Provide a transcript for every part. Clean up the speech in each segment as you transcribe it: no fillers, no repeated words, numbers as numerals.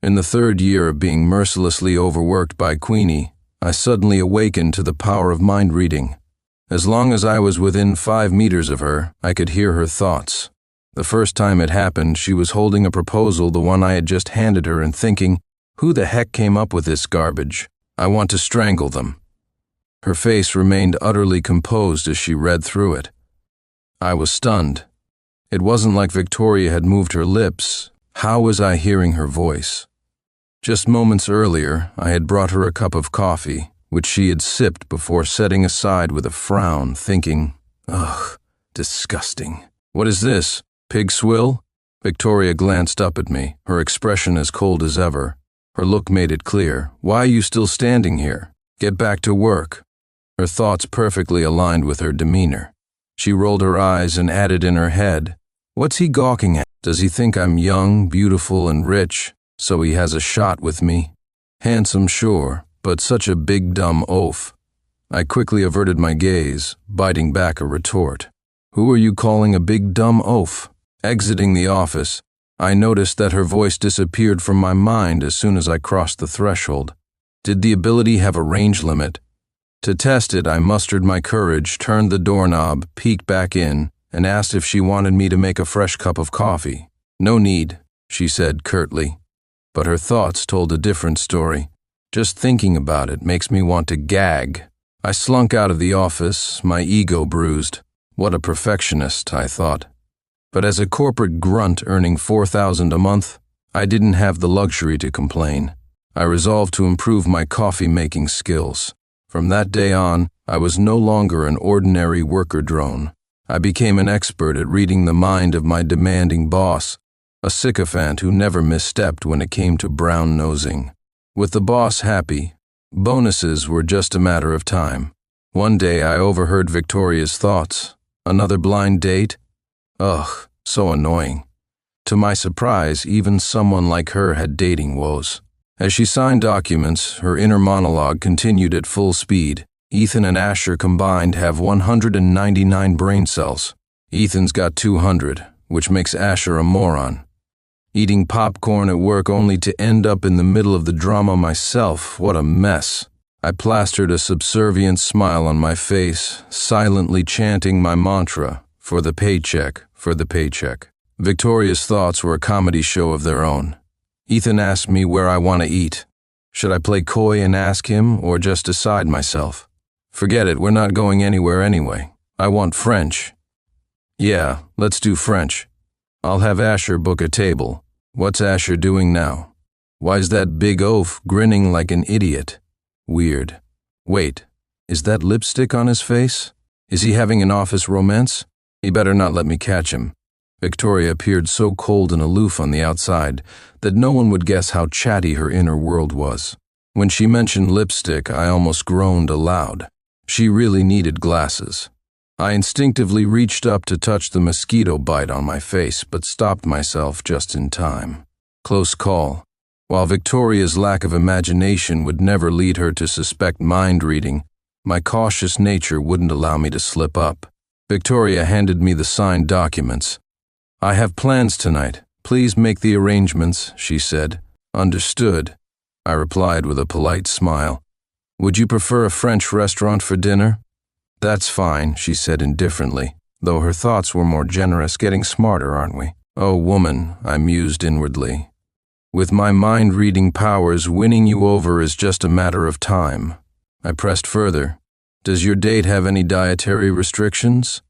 In the third year of being mercilessly overworked by Queenie, I suddenly awakened to the power of mind reading. As long as I was within 5 meters of her, I could hear her thoughts. The first time it happened, she was holding a proposal, the one I had just handed her, and thinking, who the heck came up with this garbage? I want to strangle them. Her face remained utterly composed as she read through it. I was stunned. It wasn't like Victoria had moved her lips. How was I hearing her voice? Just moments earlier, I had brought her a cup of coffee, which she had sipped before setting aside with a frown, thinking, ugh, disgusting. What is this? Pig swill? Victoria glanced up at me, her expression as cold as ever. Her look made it clear. Why are you still standing here? Get back to work. Her thoughts perfectly aligned with her demeanor. She rolled her eyes and added in her head, what's he gawking at? Does he think I'm young, beautiful, and rich, so he has a shot with me? Handsome, sure, but such a big dumb oaf. I quickly averted my gaze, biting back a retort. Who are you calling a big dumb oaf? Exiting the office, I noticed that her voice disappeared from my mind as soon as I crossed the threshold. Did the ability have a range limit? To test it, I mustered my courage, turned the doorknob, peeked back in, and asked if she wanted me to make a fresh cup of coffee. No need, she said curtly. But her thoughts told a different story. Just thinking about it makes me want to gag. I slunk out of the office, my ego bruised. What a perfectionist, I thought. But as a corporate grunt earning $4,000 a month, I didn't have the luxury to complain. I resolved to improve my coffee-making skills. From that day on, I was no longer an ordinary worker drone. I became an expert at reading the mind of my demanding boss, a sycophant who never misstepped when it came to brown-nosing. With the boss happy, bonuses were just a matter of time. One day I overheard Victoria's thoughts. Another blind date? Ugh, so annoying. To my surprise, even someone like her had dating woes. As she signed documents, her inner monologue continued at full speed. Ethan and Asher combined have 199 brain cells. Ethan's got 200, which makes Asher a moron. Eating popcorn at work only to end up in the middle of the drama myself, what a mess. I plastered a subservient smile on my face, silently chanting my mantra, for the paycheck, for the paycheck. Victoria's thoughts were a comedy show of their own. Ethan asked me where I want to eat. Should I play coy and ask him, or just decide myself? Forget it, we're not going anywhere anyway. I want French. Yeah, let's do French. I'll have Asher book a table. What's Asher doing now? Why's that big oaf grinning like an idiot? Weird. Wait, is that lipstick on his face? Is he having an office romance? He better not let me catch him. Victoria appeared so cold and aloof on the outside that no one would guess how chatty her inner world was. When she mentioned lipstick, I almost groaned aloud. She really needed glasses. I instinctively reached up to touch the mosquito bite on my face, but stopped myself just in time. Close call. While Victoria's lack of imagination would never lead her to suspect mind reading, my cautious nature wouldn't allow me to slip up. Victoria handed me the signed documents. I have plans tonight. Please make the arrangements, she said. Understood, I replied with a polite smile. Would you prefer a French restaurant for dinner? That's fine, she said indifferently, though her thoughts were more generous. Getting smarter, aren't we? Oh, woman, I mused inwardly. With my mind-reading powers, winning you over is just a matter of time. I pressed further. Does your date have any dietary restrictions?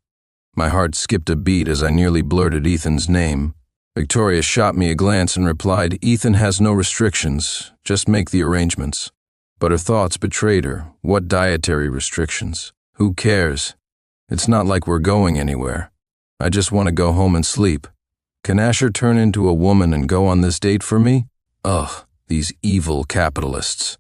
My heart skipped a beat as I nearly blurted Ethan's name. Victoria shot me a glance and replied, Ethan has no restrictions, just make the arrangements. But her thoughts betrayed her. What dietary restrictions? Who cares? It's not like we're going anywhere. I just want to go home and sleep. Can Asher turn into a woman and go on this date for me? Ugh, these evil capitalists.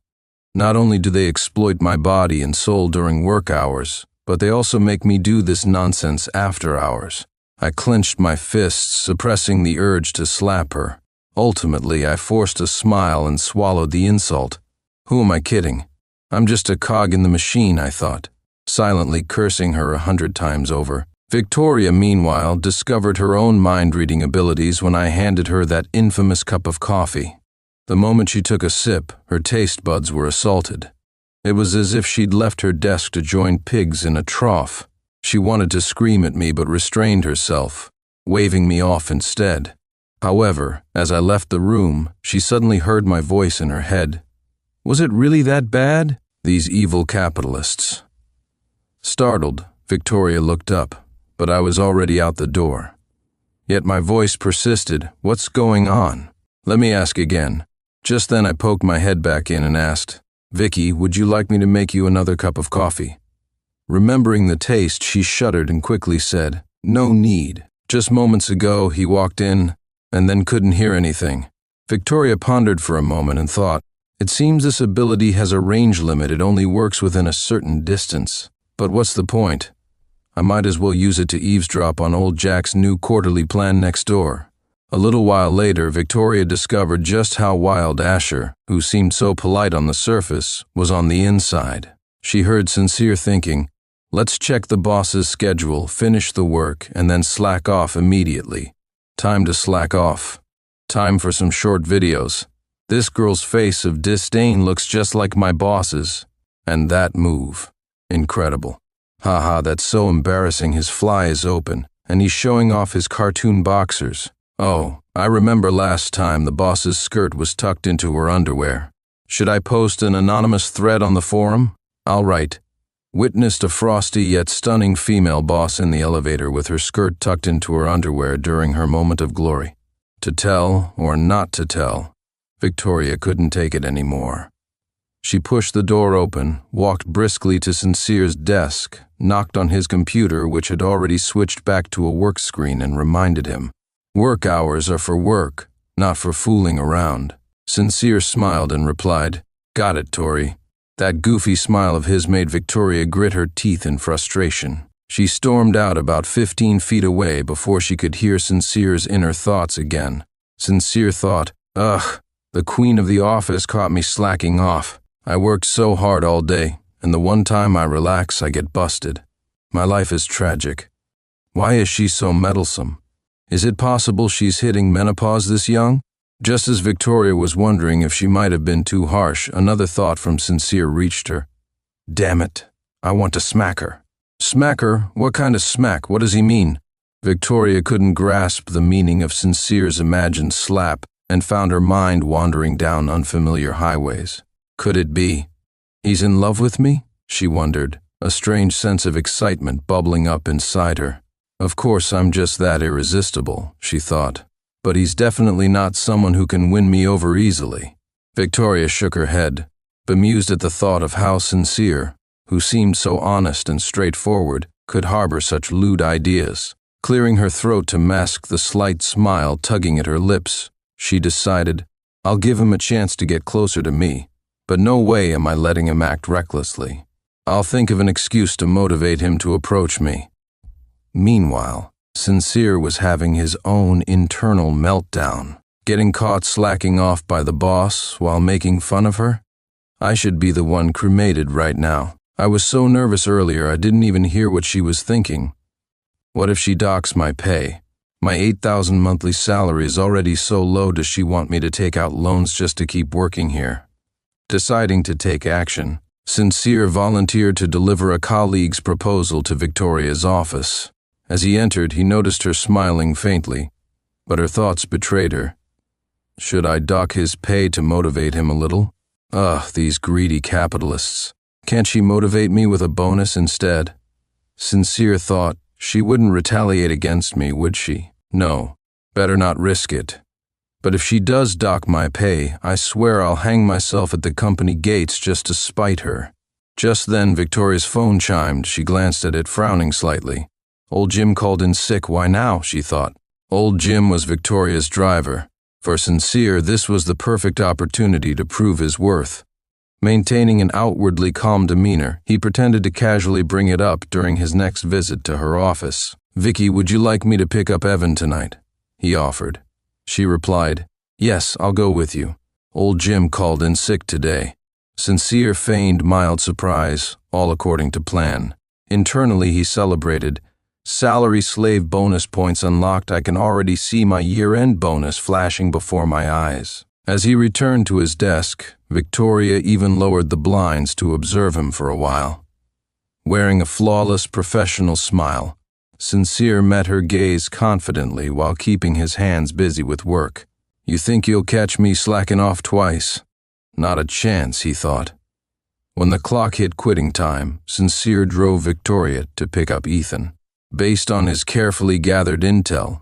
Not only do they exploit my body and soul during work hours, but they also make me do this nonsense after hours. I clenched my fists, suppressing the urge to slap her. Ultimately, I forced a smile and swallowed the insult. Who am I kidding? I'm just a cog in the machine, I thought, silently cursing her 100 times over. Victoria, meanwhile, discovered her own mind-reading abilities when I handed her that infamous cup of coffee. The moment she took a sip, her taste buds were assaulted. It was as if she'd left her desk to join pigs in a trough. She wanted to scream at me but restrained herself, waving me off instead. However, as I left the room, she suddenly heard my voice in her head. Was it really that bad? These evil capitalists. Startled, Victoria looked up, but I was already out the door. Yet my voice persisted. What's going on? Let me ask again. Just then I poked my head back in and asked, Vicky, would you like me to make you another cup of coffee? Remembering the taste, she shuddered and quickly said, No need. Just moments ago, he walked in and then couldn't hear anything. Victoria pondered for a moment and thought, It seems this ability has a range limit. It only works within a certain distance. But what's the point? I might as well use it to eavesdrop on old Jack's new quarterly plan next door. A little while later, Victoria discovered just how wild Asher, who seemed so polite on the surface, was on the inside. She heard Sincere thinking, Let's check the boss's schedule, finish the work, and then slack off immediately. Time to slack off. Time for some short videos. This girl's face of disdain looks just like my boss's. And that move. Incredible. Haha, that's so embarrassing. His fly is open, and he's showing off his cartoon boxers. Oh, I remember last time the boss's skirt was tucked into her underwear. Should I post an anonymous thread on the forum? I'll write, Witnessed a frosty yet stunning female boss in the elevator with her skirt tucked into her underwear during her moment of glory. To tell or not to tell, Victoria couldn't take it anymore. She pushed the door open, walked briskly to Sincere's desk, knocked on his computer, which had already switched back to a work screen, and reminded him, Work hours are for work, not for fooling around. Sincere smiled and replied, Got it, Tori. That goofy smile of his made Victoria grit her teeth in frustration. She stormed out about 15 feet away before she could hear Sincere's inner thoughts again. Sincere thought, Ugh, the queen of the office caught me slacking off. I worked so hard all day, and the one time I relax, I get busted. My life is tragic. Why is she so meddlesome? Is it possible she's hitting menopause this young? Just as Victoria was wondering if she might have been too harsh, another thought from Sincere reached her. Damn it, I want to smack her. Smack her? What kind of smack? What does he mean? Victoria couldn't grasp the meaning of Sincere's imagined slap and found her mind wandering down unfamiliar highways. Could it be? He's in love with me? She wondered, a strange sense of excitement bubbling up inside her. Of course I'm just that irresistible, she thought, but he's definitely not someone who can win me over easily. Victoria shook her head, bemused at the thought of how Sincere, who seemed so honest and straightforward, could harbor such lewd ideas. Clearing her throat to mask the slight smile tugging at her lips, she decided, I'll give him a chance to get closer to me, but no way am I letting him act recklessly. I'll think of an excuse to motivate him to approach me. Meanwhile, Sincere was having his own internal meltdown, getting caught slacking off by the boss while making fun of her. I should be the one cremated right now. I was so nervous earlier I didn't even hear what she was thinking. What if she docks my pay? My 8,000 monthly salary is already so low. Does she want me to take out loans just to keep working here? Deciding to take action, Sincere volunteered to deliver a colleague's proposal to Victoria's office. As he entered, he noticed her smiling faintly, but her thoughts betrayed her. Should I dock his pay to motivate him a little? Ugh, these greedy capitalists. Can't she motivate me with a bonus instead? Sincere thought, she wouldn't retaliate against me, would she? No, better not risk it. But if she does dock my pay, I swear I'll hang myself at the company gates just to spite her. Just then, Victoria's phone chimed. She glanced at it, frowning slightly. Old Jim called in sick. Why now, she thought. Old Jim was Victoria's driver. For Sincere, this was the perfect opportunity to prove his worth. Maintaining an outwardly calm demeanor, he pretended to casually bring it up during his next visit to her office. Vicky, would you like me to pick up Evan tonight? He offered. She replied, Yes, I'll go with you. Old Jim called in sick today. Sincere feigned mild surprise, all according to plan. Internally, he celebrated. Salary slave bonus points unlocked. I can already see my year-end bonus flashing before my eyes. As he returned to his desk, Victoria even lowered the blinds to observe him for a while. Wearing a flawless professional smile, Sincere met her gaze confidently while keeping his hands busy with work. "You think you'll catch me slacking off twice?" "Not a chance," he thought. When the clock hit quitting time, Sincere drove Victoria to pick up Ethan. Based on his carefully gathered intel,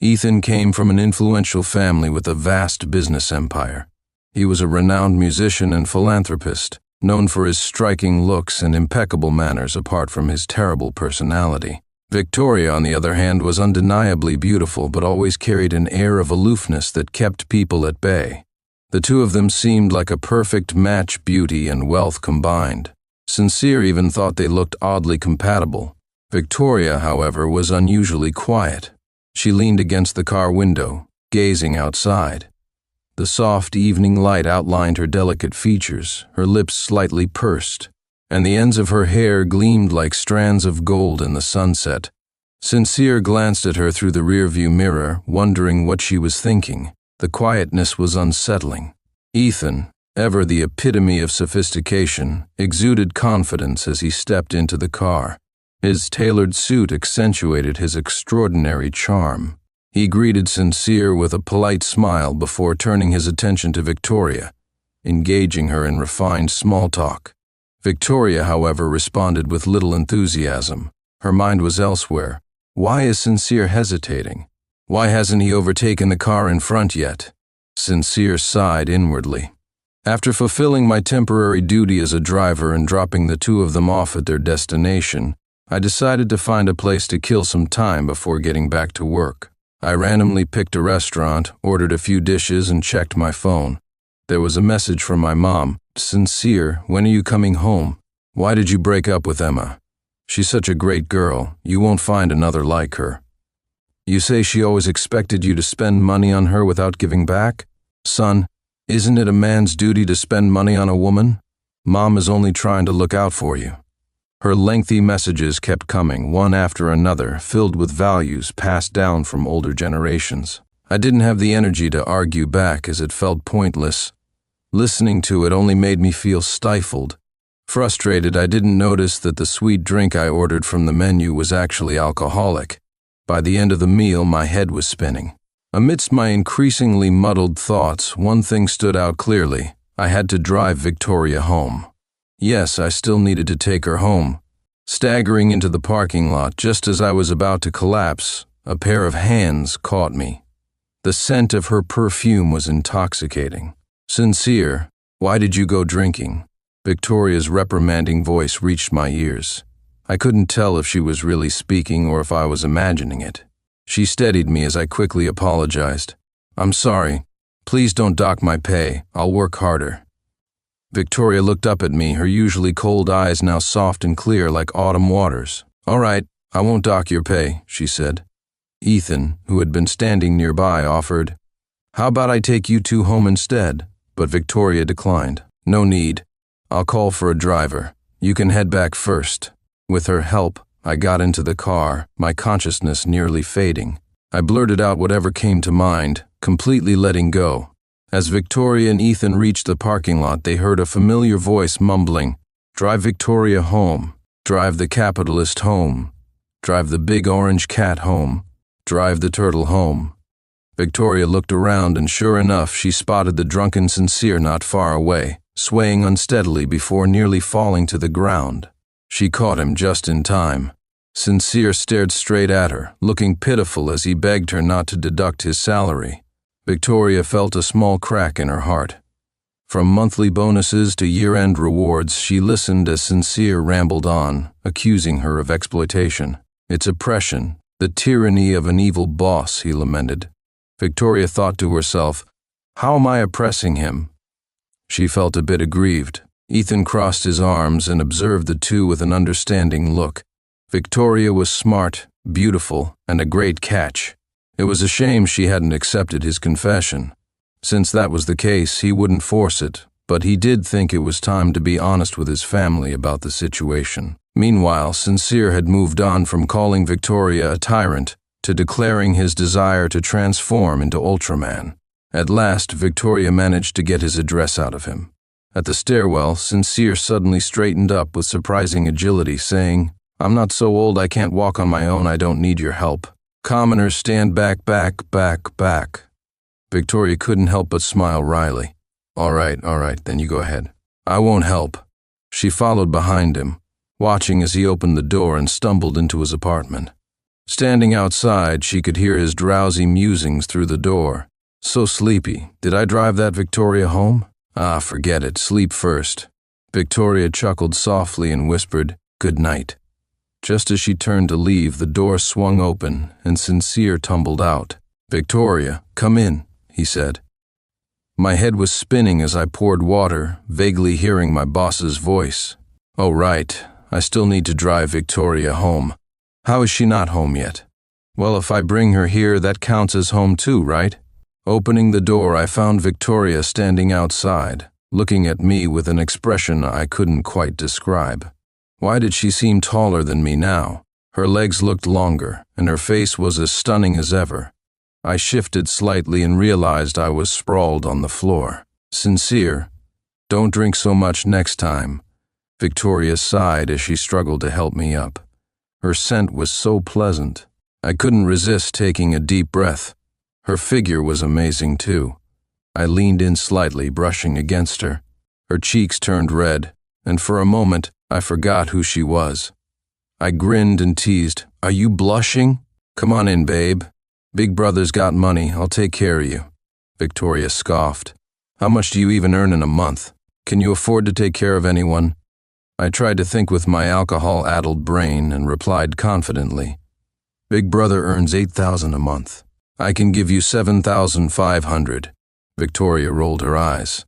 Ethan came from an influential family with a vast business empire. He was a renowned musician and philanthropist, known for his striking looks and impeccable manners apart from his terrible personality. Victoria, on the other hand, was undeniably beautiful but always carried an air of aloofness that kept people at bay. The two of them seemed like a perfect match, beauty and wealth combined. Sincere even thought they looked oddly compatible. Victoria, however, was unusually quiet. She leaned against the car window, gazing outside. The soft evening light outlined her delicate features, her lips slightly pursed, and the ends of her hair gleamed like strands of gold in the sunset. Sincere glanced at her through the rearview mirror, wondering what she was thinking. The quietness was unsettling. Ethan, ever the epitome of sophistication, exuded confidence as he stepped into the car. His tailored suit accentuated his extraordinary charm. He greeted Sincere with a polite smile before turning his attention to Victoria, engaging her in refined small talk. Victoria, however, responded with little enthusiasm. Her mind was elsewhere. Why is Sincere hesitating? Why hasn't he overtaken the car in front yet? Sincere sighed inwardly. After fulfilling my temporary duty as a driver and dropping the two of them off at their destination, I decided to find a place to kill some time before getting back to work. I randomly picked a restaurant, ordered a few dishes, and checked my phone. There was a message from my mom. "Sincere, when are you coming home? Why did you break up with Emma? She's such a great girl. You won't find another like her. You say she always expected you to spend money on her without giving back? Son, isn't it a man's duty to spend money on a woman? Mom is only trying to look out for you." Her lengthy messages kept coming, one after another, filled with values passed down from older generations. I didn't have the energy to argue back as it felt pointless. Listening to it only made me feel stifled. Frustrated, I didn't notice that the sweet drink I ordered from the menu was actually alcoholic. By the end of the meal, my head was spinning. Amidst my increasingly muddled thoughts, one thing stood out clearly. I had to drive Victoria home. Yes, I still needed to take her home. Staggering into the parking lot just as I was about to collapse, a pair of hands caught me. The scent of her perfume was intoxicating. "Sincere, why did you go drinking?" Victoria's reprimanding voice reached my ears. I couldn't tell if she was really speaking or if I was imagining it. She steadied me as I quickly apologized. "I'm sorry. Please don't dock my pay. I'll work harder." Victoria looked up at me, her usually cold eyes now soft and clear like autumn waters. "All right, I won't dock your pay," she said. Ethan, who had been standing nearby, offered, "How about I take you two home instead?" But Victoria declined. "No need. I'll call for a driver. You can head back first." With her help, I got into the car, my consciousness nearly fading. I blurted out whatever came to mind, completely letting go. As Victoria and Ethan reached the parking lot, they heard a familiar voice mumbling, "Drive Victoria home. Drive the capitalist home. Drive the big orange cat home. Drive the turtle home." Victoria looked around and sure enough, she spotted the drunken Sincere not far away, swaying unsteadily before nearly falling to the ground. She caught him just in time. Sincere stared straight at her, looking pitiful as he begged her not to deduct his salary. Victoria felt a small crack in her heart. From monthly bonuses to year-end rewards, she listened as Sincere rambled on, accusing her of exploitation. "It's oppression, the tyranny of an evil boss," he lamented. Victoria thought to herself, "How am I oppressing him?" She felt a bit aggrieved. Ethan crossed his arms and observed the two with an understanding look. Victoria was smart, beautiful, and a great catch. It was a shame she hadn't accepted his confession. Since that was the case, he wouldn't force it, but he did think it was time to be honest with his family about the situation. Meanwhile, Sincere had moved on from calling Victoria a tyrant to declaring his desire to transform into Ultraman. At last, Victoria managed to get his address out of him. At the stairwell, Sincere suddenly straightened up with surprising agility, saying, "I'm not so old I can't walk on my own. I don't need your help. Commoners, stand back, back, back, back." Victoria couldn't help but smile wryly. All right, then you go ahead. I won't help." She followed behind him, watching as he opened the door and stumbled into his apartment. Standing outside, she could hear his drowsy musings through the door. "So sleepy. Did I drive that Victoria home? Ah, forget it. Sleep first." Victoria chuckled softly and whispered, "Good night." Just as she turned to leave, the door swung open and Sincere tumbled out. "Victoria, come in," he said. My head was spinning as I poured water, vaguely hearing my boss's voice. "Oh, right. I still need to drive Victoria home. How is she not home yet?" "Well, if I bring her here, that counts as home too, right?" Opening the door, I found Victoria standing outside, looking at me with an expression I couldn't quite describe. Why did she seem taller than me now? Her legs looked longer, and her face was as stunning as ever. I shifted slightly and realized I was sprawled on the floor. "Sincere, don't drink so much next time." Victoria sighed as she struggled to help me up. Her scent was so pleasant. I couldn't resist taking a deep breath. Her figure was amazing too. I leaned in slightly, brushing against her. Her cheeks turned red, and for a moment, I forgot who she was. I grinned and teased, "Are you blushing? Come on in, babe. Big brother's got money. I'll take care of you." Victoria scoffed. "How much do you even earn in a month? Can you afford to take care of anyone?" I tried to think with my alcohol-addled brain and replied confidently, "Big brother earns $8,000 a month. I can give you $7,500. Victoria rolled her eyes.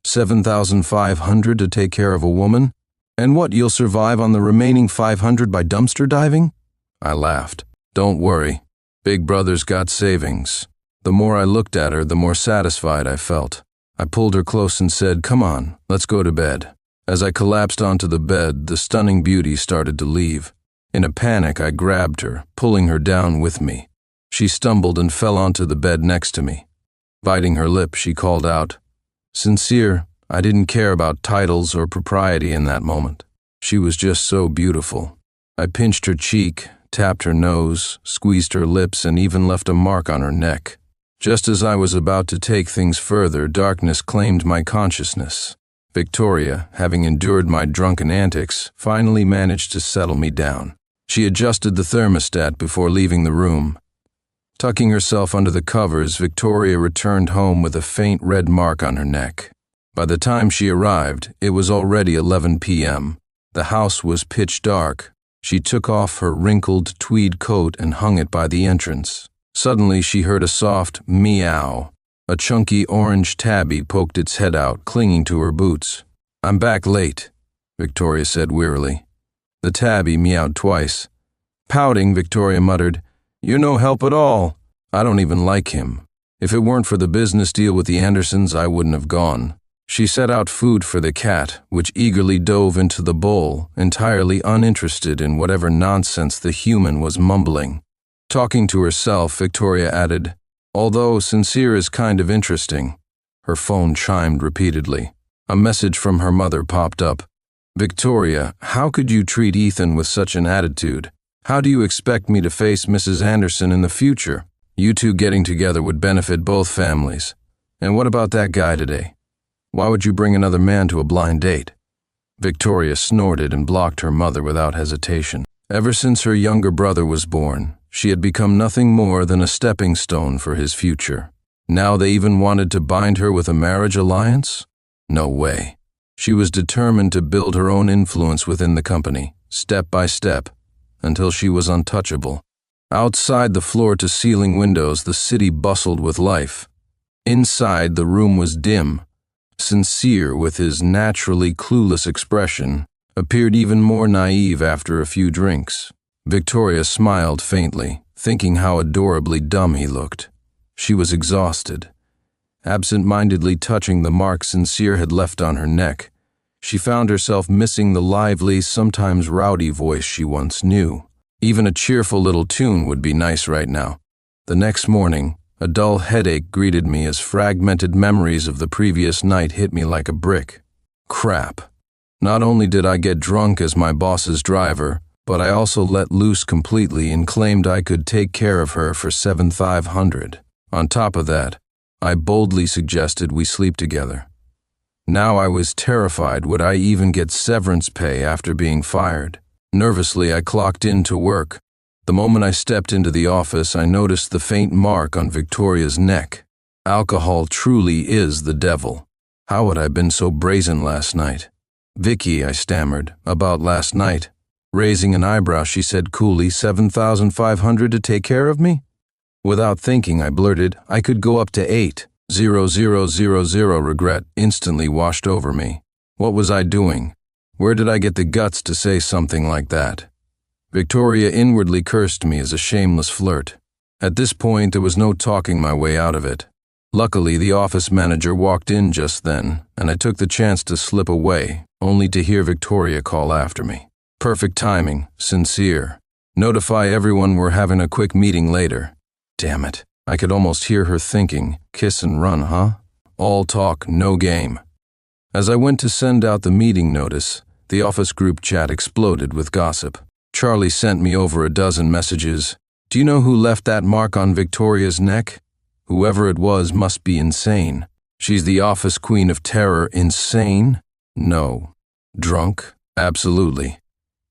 $7,500 to take care of a woman? And what, you'll survive on the remaining $500 by dumpster diving? I laughed. Don't worry. Big brother's got savings. The more I looked at her, the more satisfied I felt. I pulled her close and said, "Come on, let's go to bed." As I collapsed onto the bed, the stunning beauty started to leave. In a panic, I grabbed her, pulling her down with me. She stumbled and fell onto the bed next to me. Biting her lip, she called out, "Sincere, I didn't care about titles or propriety in that moment. She was just so beautiful." I pinched her cheek, tapped her nose, squeezed her lips, and even left a mark on her neck. Just as I was about to take things further, darkness claimed my consciousness. Victoria, having endured my drunken antics, finally managed to settle me down. She adjusted the thermostat before leaving the room. Tucking herself under the covers, Victoria returned home with a faint red mark on her neck. By the time she arrived, it was already 11 p.m. The house was pitch dark. She took off her wrinkled tweed coat and hung it by the entrance. Suddenly, she heard a soft meow. A chunky orange tabby poked its head out, clinging to her boots. "I'm back late," Victoria said wearily. The tabby meowed twice. Pouting, Victoria muttered, "You're no help at all. I don't even like him. If it weren't for the business deal with the Andersons, I wouldn't have gone." She set out food for the cat, which eagerly dove into the bowl, entirely uninterested in whatever nonsense the human was mumbling. Talking to herself, Victoria added, "Although Sincere is kind of interesting." Her phone chimed repeatedly. A message from her mother popped up. "Victoria, how could you treat Ethan with such an attitude? How do you expect me to face Mrs. Anderson in the future? You two getting together would benefit both families. And what about that guy today? Why would you bring another man to a blind date?" Victoria snorted and blocked her mother without hesitation. Ever since her younger brother was born, she had become nothing more than a stepping stone for his future. Now they even wanted to bind her with a marriage alliance? No way. She was determined to build her own influence within the company, step by step, until she was untouchable. Outside the floor-to-ceiling windows, the city bustled with life. Inside, the room was dim. Sincere, with his naturally clueless expression, appeared even more naive after a few drinks. Victoria smiled faintly, thinking how adorably dumb he looked. She was exhausted. Absent-mindedly touching the mark Sincere had left on her neck, she found herself missing the lively, sometimes rowdy voice she once knew. Even a cheerful little tune would be nice right now. The next morning, A dull headache greeted me as fragmented memories of the previous night hit me like a brick. Crap. Not only did I get drunk as my boss's driver, but I also let loose completely and claimed I could take care of her for $7,500. On top of that, I boldly suggested we sleep together. Now I was terrified would I even get severance pay after being fired. Nervously, I clocked in to work. The moment I stepped into the office, I noticed the faint mark on Victoria's neck. Alcohol truly is the devil. How had I been so brazen last night? "Vicky," I stammered, "about last night." Raising an eyebrow, she said coolly, $7,500 to take care of me? Without thinking, I blurted, "I could go up to 8,000. Regret instantly washed over me. What was I doing? Where did I get the guts to say something like that? Victoria inwardly cursed me as a shameless flirt. At this point, there was no talking my way out of it. Luckily, the office manager walked in just then, and I took the chance to slip away, only to hear Victoria call after me. Perfect timing, sincere. Notify everyone we're having a quick meeting later. Damn it. I could almost hear her thinking, kiss and run, huh? All talk, no game. As I went to send out the meeting notice, the office group chat exploded with gossip. Charlie sent me over a dozen messages. "Do you know who left that mark on Victoria's neck? Whoever it was must be insane. She's the office queen of terror. Insane? No. Drunk? Absolutely."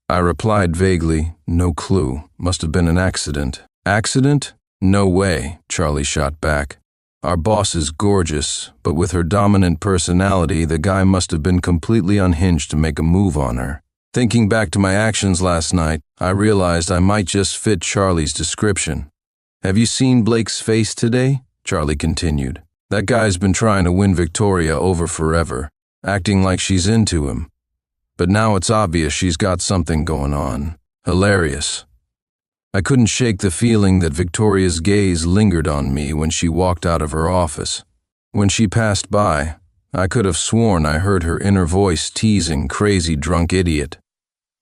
I replied vaguely, "No clue. Must have been an accident." "Accident? No way," Charlie shot back. "Our boss is gorgeous, but with her dominant personality, the guy must have been completely unhinged to make a move on her." Thinking back to my actions last night, I realized I might just fit Charlie's description. "Have you seen Blake's face today?" Charlie continued. "That guy's been trying to win Victoria over forever, acting like she's into him. But now it's obvious she's got something going on. Hilarious." I couldn't shake the feeling that Victoria's gaze lingered on me when she walked out of her office. When she passed by, I could have sworn I heard her inner voice teasing, "Crazy drunk idiot."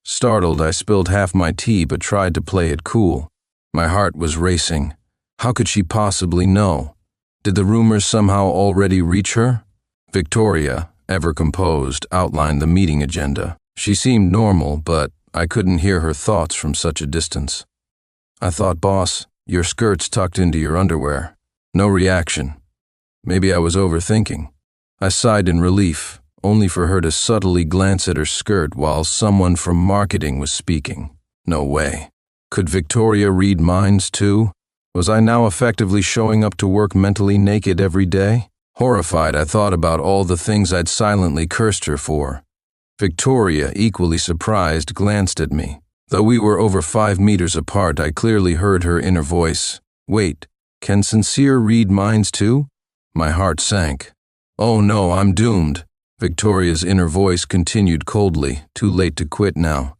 Startled, I spilled half my tea but tried to play it cool. My heart was racing. How could she possibly know? Did the rumors somehow already reach her? Victoria, ever composed, outlined the meeting agenda. She seemed normal, but I couldn't hear her thoughts from such a distance. "I thought, boss, your skirt's tucked into your underwear." No reaction. Maybe I was overthinking. I sighed in relief, only for her to subtly glance at her skirt while someone from marketing was speaking. No way. Could Victoria read minds too? Was I now effectively showing up to work mentally naked every day? Horrified, I thought about all the things I'd silently cursed her for. Victoria, equally surprised, glanced at me. Though we were over 5 meters apart, I clearly heard her inner voice. "Wait, can Sincere read minds too?" My heart sank. "Oh no, I'm doomed." Victoria's inner voice continued coldly, too late to quit now.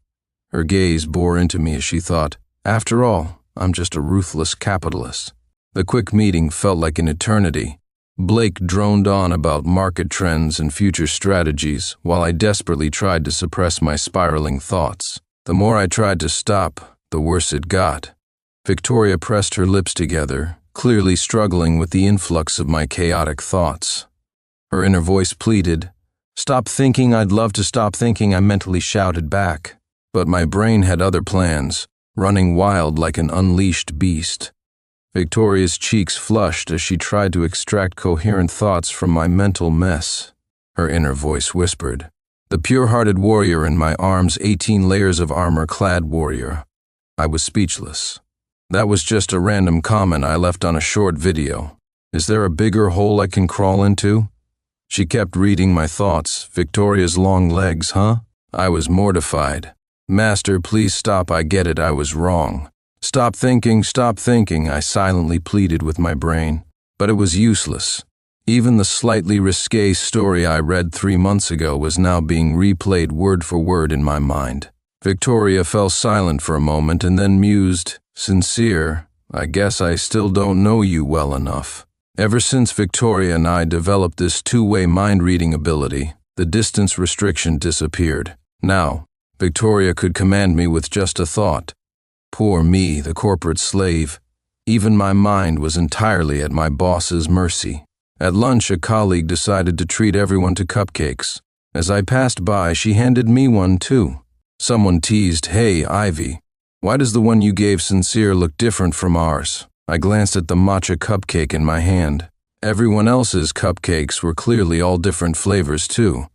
Her gaze bore into me as she thought, "After all, I'm just a ruthless capitalist." The quick meeting felt like an eternity. Blake droned on about market trends and future strategies, while I desperately tried to suppress my spiraling thoughts. The more I tried to stop, the worse it got. Victoria pressed her lips together, clearly struggling with the influx of my chaotic thoughts. Her inner voice pleaded, "Stop thinking I'd love to stop thinking," I mentally shouted back. But my brain had other plans, running wild like an unleashed beast. Victoria's cheeks flushed as she tried to extract coherent thoughts from my mental mess. Her inner voice whispered, "The pure-hearted warrior in my arms, 18 layers of armor-clad warrior." I was speechless. That was just a random comment I left on a short video. Is there a bigger hole I can crawl into? She kept reading my thoughts. "Victoria's long legs, huh?" I was mortified. "Master, please stop. I get it. I was wrong." Stop thinking, I silently pleaded with my brain. But it was useless. Even the slightly risque story I read 3 months ago was now being replayed word for word in my mind. Victoria fell silent for a moment and then mused, "Sincere, I guess I still don't know you well enough." Ever since Victoria and I developed this two-way mind-reading ability, the distance restriction disappeared. Now, Victoria could command me with just a thought. Poor me, the corporate slave. Even my mind was entirely at my boss's mercy. At lunch, a colleague decided to treat everyone to cupcakes. As I passed by, she handed me one too. Someone teased, "Hey, Ivy, why does the one you gave Sincere look different from ours?" I glanced at the matcha cupcake in my hand. Everyone else's cupcakes were clearly all different flavors too.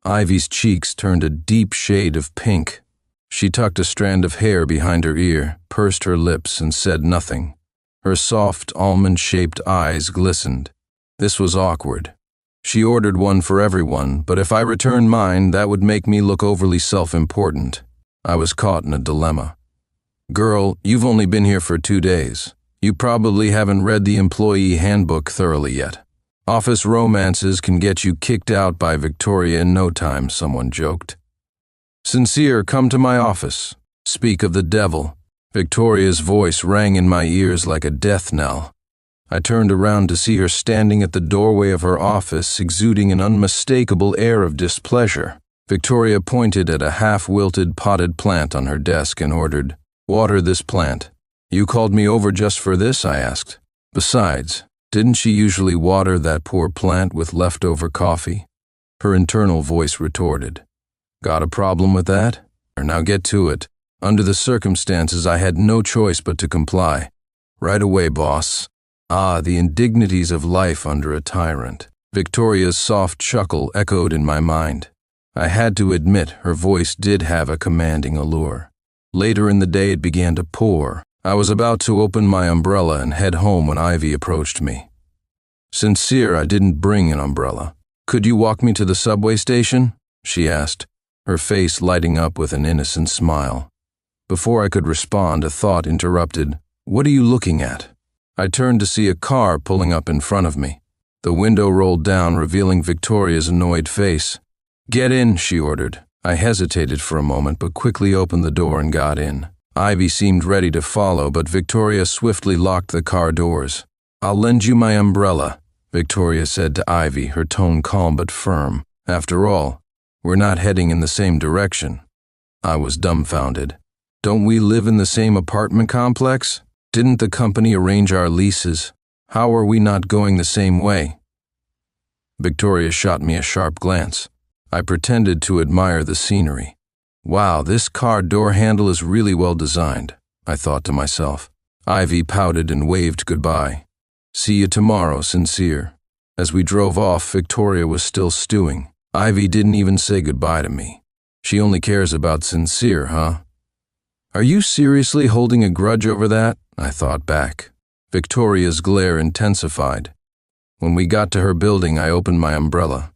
Ivy's cheeks turned a deep shade of pink. She tucked a strand of hair behind her ear, pursed her lips, and said nothing. Her soft, almond-shaped eyes glistened. This was awkward. She ordered one for everyone, but if I returned mine, that would make me look overly self-important. I was caught in a dilemma. "Girl, you've only been here for 2 days. You probably haven't read the employee handbook thoroughly yet. Office romances can get you kicked out by Victoria in no time," someone joked. "Sincere, come to my office. Speak of the devil." Victoria's voice rang in my ears like a death knell. I turned around to see her standing at the doorway of her office, exuding an unmistakable air of displeasure. Victoria pointed at a half-wilted potted plant on her desk and ordered, "Water this plant." "You called me over just for this?" I asked. Besides, didn't she usually water that poor plant with leftover coffee? Her internal voice retorted, "Got a problem with that? Now get to it." Under the circumstances, I had no choice but to comply. "Right away, boss." Ah, the indignities of life under a tyrant. Victoria's soft chuckle echoed in my mind. I had to admit her voice did have a commanding allure. Later in the day it began to pour. I was about to open my umbrella and head home when Ivy approached me. "Sincere, I didn't bring an umbrella. Could you walk me to the subway station?" she asked, her face lighting up with an innocent smile. Before I could respond, a thought interrupted. "What are you looking at?" I turned to see a car pulling up in front of me. The window rolled down, revealing Victoria's annoyed face. "Get in," she ordered. I hesitated for a moment, but quickly opened the door and got in. Ivy seemed ready to follow, but Victoria swiftly locked the car doors. "I'll lend you my umbrella," Victoria said to Ivy, her tone calm but firm. "After all, we're not heading in the same direction." I was dumbfounded. "Don't we live in the same apartment complex? Didn't the company arrange our leases? How are we not going the same way?" Victoria shot me a sharp glance. I pretended to admire the scenery. Wow, this car door handle is really well designed, I thought to myself. Ivy pouted and waved goodbye. "See you tomorrow, Sincere." As we drove off, Victoria was still stewing. Ivy didn't even say goodbye to me. She only cares about Sincere, huh? Are you seriously holding a grudge over that? I thought back. Victoria's glare intensified. When we got to her building, I opened my umbrella.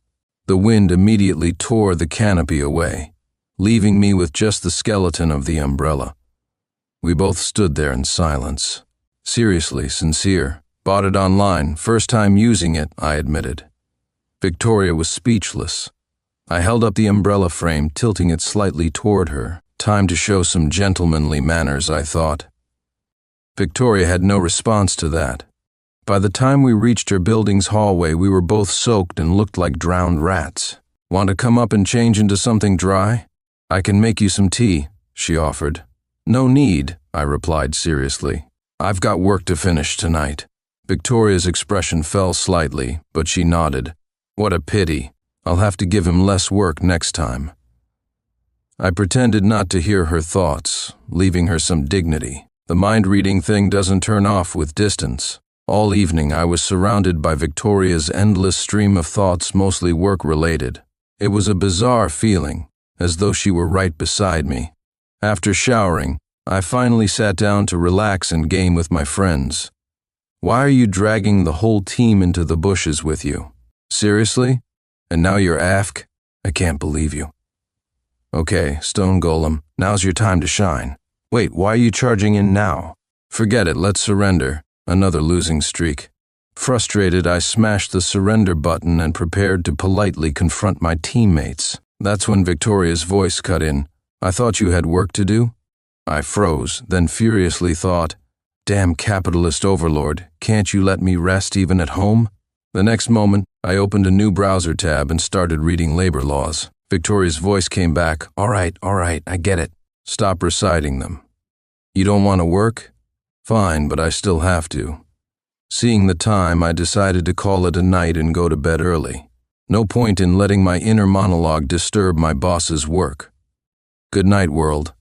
The wind immediately tore the canopy away, leaving me with just the skeleton of the umbrella. We both stood there in silence. "Seriously, Sincere. Bought it online. First time using it," I admitted. Victoria was speechless. I held up the umbrella frame, tilting it slightly toward her. Time to show some gentlemanly manners, I thought. Victoria had no response to that. By the time we reached her building's hallway, we were both soaked and looked like drowned rats. "Want to come up and change into something dry? I can make you some tea," she offered. "No need," I replied seriously. "I've got work to finish tonight." Victoria's expression fell slightly, but she nodded. "What a pity. I'll have to give him less work next time." I pretended not to hear her thoughts, leaving her some dignity. The mind-reading thing doesn't turn off with distance. All evening I was surrounded by Victoria's endless stream of thoughts, mostly work-related. It was a bizarre feeling, as though she were right beside me. After showering, I finally sat down to relax and game with my friends. "Why are you dragging the whole team into the bushes with you? Seriously? And now you're AFK? I can't believe you." "Okay, Stone Golem, now's your time to shine." "Wait, why are you charging in now?" "Forget it, let's surrender." Another losing streak. Frustrated, I smashed the surrender button and prepared to politely confront my teammates. That's when Victoria's voice cut in. "I thought you had work to do?" I froze, then furiously thought, "Damn capitalist overlord, can't you let me rest even at home?" The next moment, I opened a new browser tab and started reading labor laws. Victoria's voice came back. All right, I get it. Stop reciting them." "You don't want to work? Fine, but I still have to. Seeing the time, I decided to call it a night and go to bed early. No point in letting my inner monologue disturb my boss's work. Good night, world.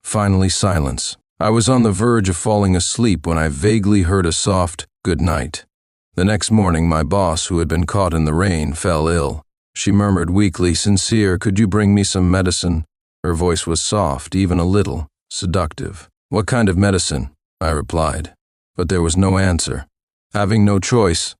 Finally, silence. I was on the verge of falling asleep when I vaguely heard a soft, good night. The next morning, my boss, who had been caught in the rain, fell ill. She murmured weakly, "Sincere, could you bring me some medicine?" Her voice was soft, even a little seductive. "What kind of medicine?" I replied, but there was no answer. Having no choice,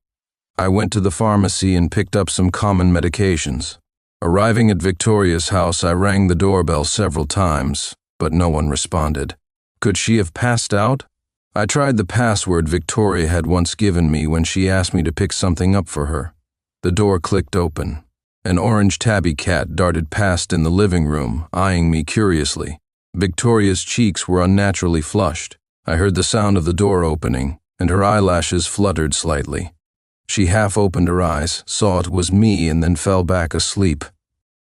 I went to the pharmacy and picked up some common medications. Arriving at Victoria's house, I rang the doorbell several times, but no one responded. Could she have passed out? I tried the password Victoria had once given me when she asked me to pick something up for her. The door clicked open. An orange tabby cat darted past in the living room, eyeing me curiously. Victoria's cheeks were unnaturally flushed. I heard the sound of the door opening, and her eyelashes fluttered slightly. She half opened her eyes, saw it was me, and then fell back asleep.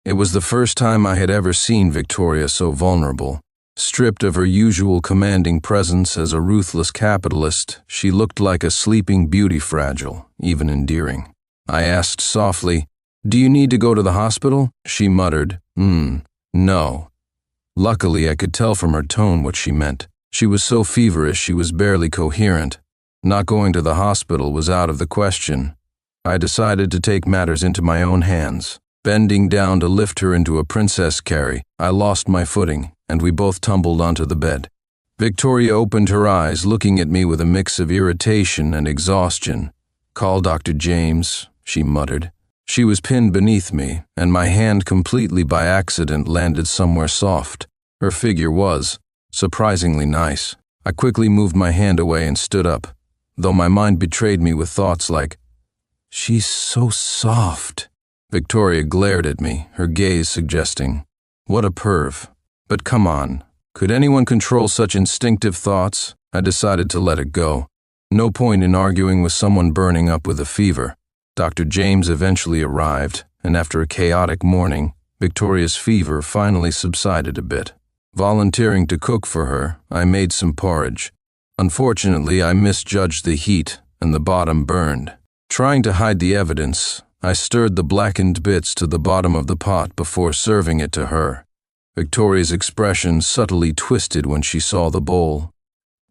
It was the first time I had ever seen Victoria so vulnerable. Stripped of her usual commanding presence as a ruthless capitalist, she looked like a sleeping beauty, fragile, even endearing. I asked softly, "Do you need to go to the hospital?" She muttered, no. Luckily, I could tell from her tone what she meant. She was so feverish she was barely coherent. Not going to the hospital was out of the question. I decided to take matters into my own hands. Bending down to lift her into a princess carry, I lost my footing, and we both tumbled onto the bed. Victoria opened her eyes, looking at me with a mix of irritation and exhaustion. "Call Dr. James," she muttered. She was pinned beneath me, and my hand completely by accident landed somewhere soft. Her figure was surprisingly nice. I quickly moved my hand away and stood up, though my mind betrayed me with thoughts like, "She's so soft." Victoria glared at me, her gaze suggesting, "What a perv." But come on, could anyone control such instinctive thoughts? I decided to let it go. No point in arguing with someone burning up with a fever. Dr. James eventually arrived, and after a chaotic morning, Victoria's fever finally subsided a bit. Volunteering to cook for her, I made some porridge. Unfortunately, I misjudged the heat, and the bottom burned. Trying to hide the evidence, I stirred the blackened bits to the bottom of the pot before serving it to her. Victoria's expression subtly twisted when she saw the bowl.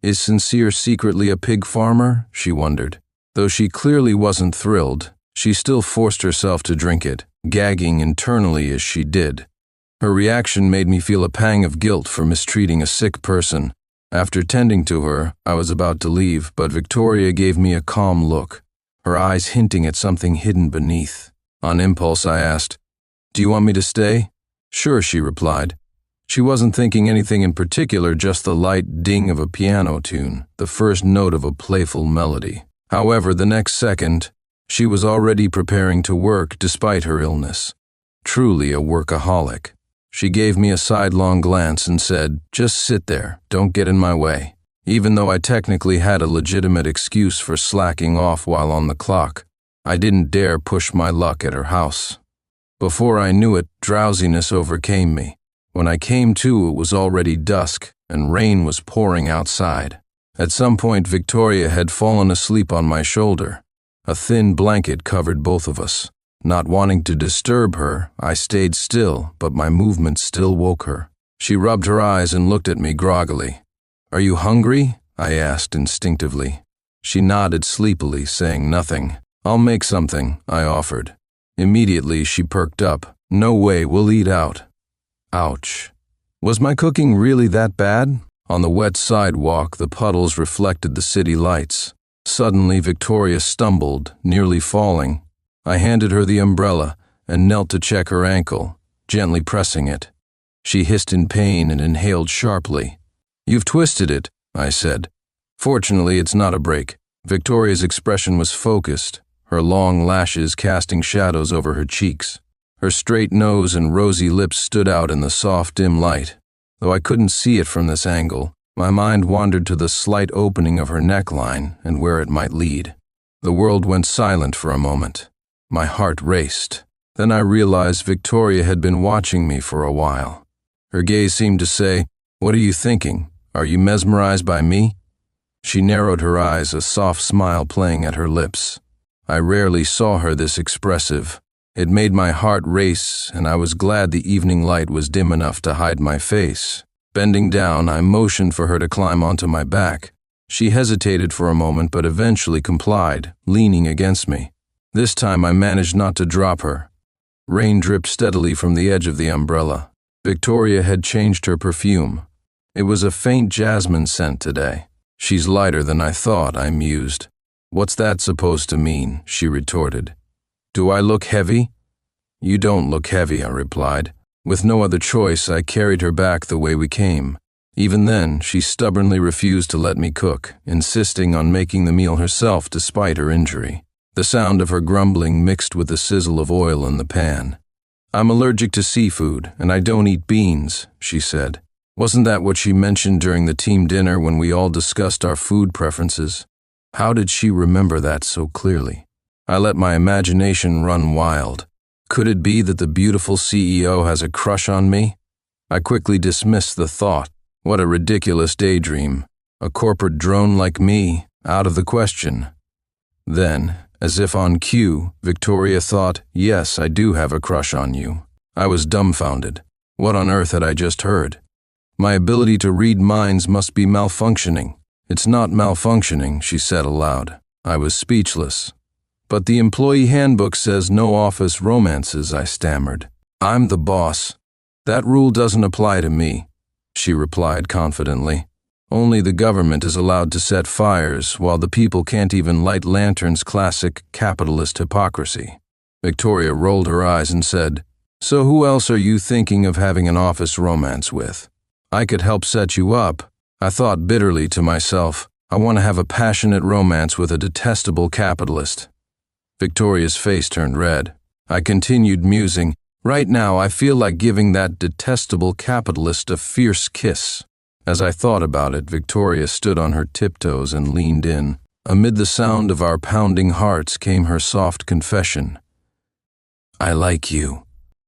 Is Sincere secretly a pig farmer? She wondered. Though she clearly wasn't thrilled, she still forced herself to drink it, gagging internally as she did. Her reaction made me feel a pang of guilt for mistreating a sick person. After tending to her, I was about to leave, but Victoria gave me a calm look, her eyes hinting at something hidden beneath. On impulse, I asked, "Do you want me to stay?" "Sure," she replied. She wasn't thinking anything in particular, just the light ding of a piano tune, the first note of a playful melody. However, the next second, she was already preparing to work despite her illness. Truly a workaholic. She gave me a sidelong glance and said, "Just sit there, don't get in my way." Even though I technically had a legitimate excuse for slacking off while on the clock, I didn't dare push my luck at her house. Before I knew it, drowsiness overcame me. When I came to, it was already dusk, and rain was pouring outside. At some point, Victoria had fallen asleep on my shoulder. A thin blanket covered both of us. Not wanting to disturb her, I stayed still, but my movement still woke her. She rubbed her eyes and looked at me groggily. "Are you hungry?" I asked instinctively. She nodded sleepily, saying nothing. "I'll make something," I offered. Immediately, she perked up. "No way, we'll eat out." Ouch. Was my cooking really that bad? On the wet sidewalk, the puddles reflected the city lights. Suddenly, Victoria stumbled, nearly falling. I handed her the umbrella and knelt to check her ankle, gently pressing it. She hissed in pain and inhaled sharply. "You've twisted it," I said. Fortunately, it's not a break. Victoria's expression was focused, her long lashes casting shadows over her cheeks. Her straight nose and rosy lips stood out in the soft, dim light. Though I couldn't see it from this angle, my mind wandered to the slight opening of her neckline and where it might lead. The world went silent for a moment. My heart raced. Then I realized Victoria had been watching me for a while. Her gaze seemed to say, "What are you thinking? Are you mesmerized by me?" She narrowed her eyes, a soft smile playing at her lips. I rarely saw her this expressive. It made my heart race, and I was glad the evening light was dim enough to hide my face. Bending down, I motioned for her to climb onto my back. She hesitated for a moment but eventually complied, leaning against me. This time I managed not to drop her. Rain dripped steadily from the edge of the umbrella. Victoria had changed her perfume. It was a faint jasmine scent today. She's lighter than I thought, I mused. What's that supposed to mean? She retorted. Do I look heavy? You don't look heavy, I replied. With no other choice, I carried her back the way we came. Even then, she stubbornly refused to let me cook, insisting on making the meal herself despite her injury. The sound of her grumbling mixed with the sizzle of oil in the pan. I'm allergic to seafood, and I don't eat beans, she said. Wasn't that what she mentioned during the team dinner when we all discussed our food preferences? How did she remember that so clearly? I let my imagination run wild. Could it be that the beautiful CEO has a crush on me? I quickly dismissed the thought. What a ridiculous daydream. A corporate drone like me, out of the question. Then, as if on cue, Victoria thought, yes, I do have a crush on you. I was dumbfounded. What on earth had I just heard? My ability to read minds must be malfunctioning. It's not malfunctioning, she said aloud. I was speechless. But the employee handbook says no office romances, I stammered. I'm the boss. That rule doesn't apply to me, she replied confidently. Only the government is allowed to set fires, while the people can't even light lanterns. Classic capitalist hypocrisy. Victoria rolled her eyes and said, So who else are you thinking of having an office romance with? I could help set you up. I thought bitterly to myself, I want to have a passionate romance with a detestable capitalist. Victoria's face turned red. I continued musing, right now I feel like giving that detestable capitalist a fierce kiss. As I thought about it, Victoria stood on her tiptoes and leaned in. Amid the sound of our pounding hearts came her soft confession. I like you.